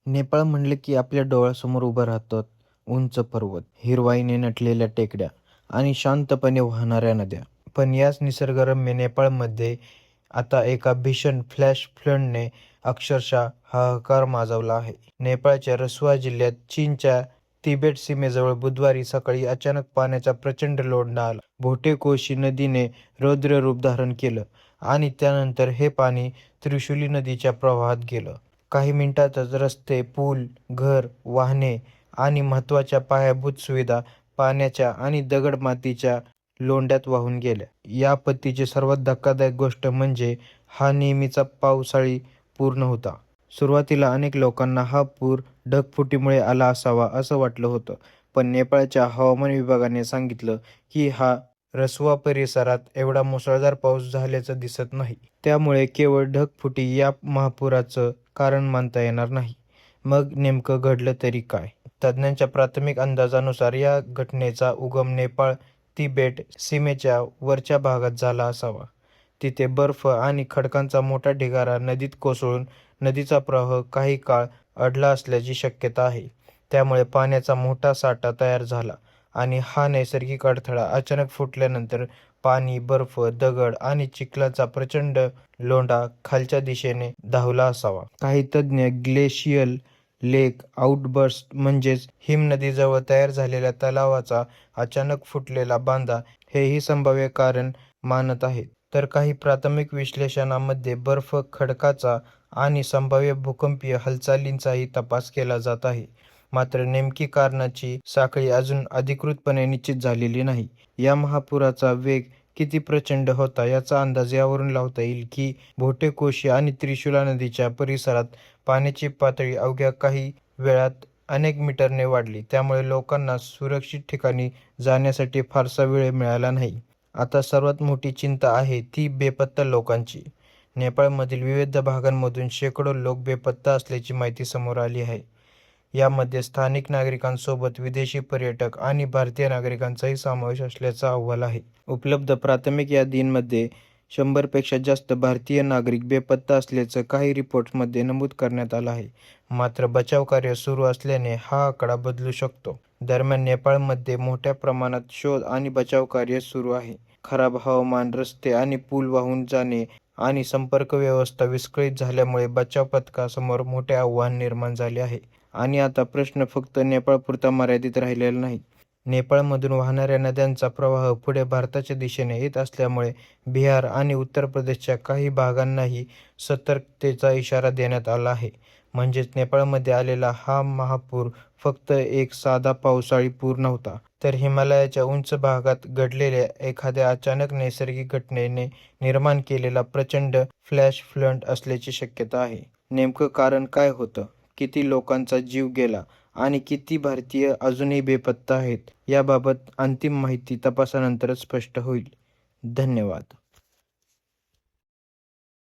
नेपाळ म्हणलं की आपल्या डोळ्यासमोर उभं राहतात उंच पर्वत, हिरवाईने नटलेल्या टेकड्या आणि शांतपणे वाहणाऱ्या नद्या. पण याच निसर्गरम्य नेपाळमध्ये आता एका भीषण फ्लॅश फ्लडने अक्षरशः हाहाकार माजवला आहे. नेपाळच्या रसुआ जिल्ह्यात चीनच्या तिबेट सीमेजवळ बुधवारी सकाळी अचानक पाण्याचा प्रचंड लोंढा आला. भोटेकोशी नदीने रौद्र रूप धारण केलं आणि त्यानंतर हे पाणी त्रिशुली नदीच्या प्रवाहात गेलं. काही मिनिटांतच रस्ते, पूल, घर, वाहने आणि महत्त्वाच्या पायाभूत सुविधा पाण्याच्या आणि दगड-मातीच्या लोंढ्यात वाहून गेल्या. या आपत्तीची सर्वात धक्कादायक गोष्ट म्हणजे हा नेहमीचा पावसाळी पूर नव्हता. सुरुवातीला अनेक लोकांना हा पूर ढगफुटीमुळे आला असावा असं वाटलं होतं. पण नेपाळच्या हवामान विभागाने सांगितलं की हा रसुआ परिसरात एवढा मुसळधार पाऊस झाल्याचं दिसत नाही. त्यामुळे केवळ ढगफुटी या महापुराचं कारण मानता येणार नाही. मग नेमकं घडलं तरी काय? तज्ज्ञांच्या प्राथमिक अंदाजानुसार या घटनेचा उगम नेपाळ-तिबेट सीमेच्या वरच्या भागात झाला असावा. तिथे बर्फ आणि खडकांचा मोठा ढिगारा नदीत कोसळून नदीचा प्रवाह काही काळ अडला असल्याची शक्यता आहे. त्यामुळे पाण्याचा मोठा साठा तयार झाला आणि हा नैसर्गिक अडथळा अचानक फुटल्यानंतर पाणी, बर्फ, दगड आणि चिखलाचा प्रचंड लोंढा खालच्या दिशेने धावला असावा. काही तज्ज्ञ ग्लेशियल लेक आउटबर्स्ट म्हणजेच हिमनदीजवळ तयार झालेल्या तलावाचा अचानक फुटलेला बांधा हेही संभाव्य कारण मानत आहेत. तर काही प्राथमिक विश्लेषणामध्ये बर्फ, खडकाचा आणि संभाव्य भूकंपीय हालचालींचाही तपास केला जात आहे. मात्र नेमकी कारणाची साखळी अजून अधिकृतपणे निश्चित झालेली नाही. या महापुराचा वेग किती प्रचंड होता याचा अंदाज यावरून लावता येईल की भोटेकोशी आणि त्रिशुला नदीच्या परिसरात पाण्याची पातळी अवघ्या काही वेळात अनेक मीटरने वाढली. त्यामुळे लोकांना सुरक्षित ठिकाणी जाण्यासाठी फारसा वेळ मिळाला नाही. आता सर्वात मोठी चिंता आहे ती बेपत्ता लोकांची. नेपाळमधील विविध भागांमधून शेकडो लोक बेपत्ता असल्याची माहिती समोर आली आहे. यामध्ये स्थानिक नागरिकांसोबत विदेशी पर्यटक आणि भारतीय नागरिकांचाही समावेश असल्याचा अहवाल आहे. उपलब्ध प्राथमिक यादींमध्ये 100 पेक्षा जास्त भारतीय नागरिक बेपत्ता असल्याचं काही रिपोर्ट्समध्ये नमूद करण्यात आलं आहे. मात्र बचावकार्य सुरू असल्याने हा आकडा बदलू शकतो. दरम्यान नेपाळमध्ये मोठ्या प्रमाणात शोध आणि बचावकार्य सुरू आहे. खराब हवामान, रस्ते आणि पूल वाहून जाणे आणि संपर्क व्यवस्था विस्कळीत झाल्यामुळे बचाव पथकासमोर मोठे आव्हान निर्माण झाले आहे. आणि आता प्रश्न फक्त नेपाळपुरता मर्यादित राहिलेला नाही. नेपाळमधून वाहणाऱ्या नद्यांचा प्रवाह पुढे भारताच्या दिशेने येत असल्यामुळे बिहार आणि उत्तर प्रदेशच्या काही भागांनाही सतर्कतेचा इशारा देण्यात आला आहे. म्हणजेच नेपाळमध्ये आलेला हा महापूर फक्त एक साधा पावसाळी पूर नव्हता, तर हिमालयाच्या उंच भागात घडलेल्या एखाद्या अचानक नैसर्गिक घटनेने निर्माण केलेला प्रचंड फ्लॅश फ्लड असल्याची शक्यता आहे. नेमकं कारण काय होतं? किती लोकांचा जीव गेला आणि किती भारतीय अजूनही बेपत्ता आहेत याबाबत अंतिम माहिती तपासानंतरच स्पष्ट होईल. धन्यवाद.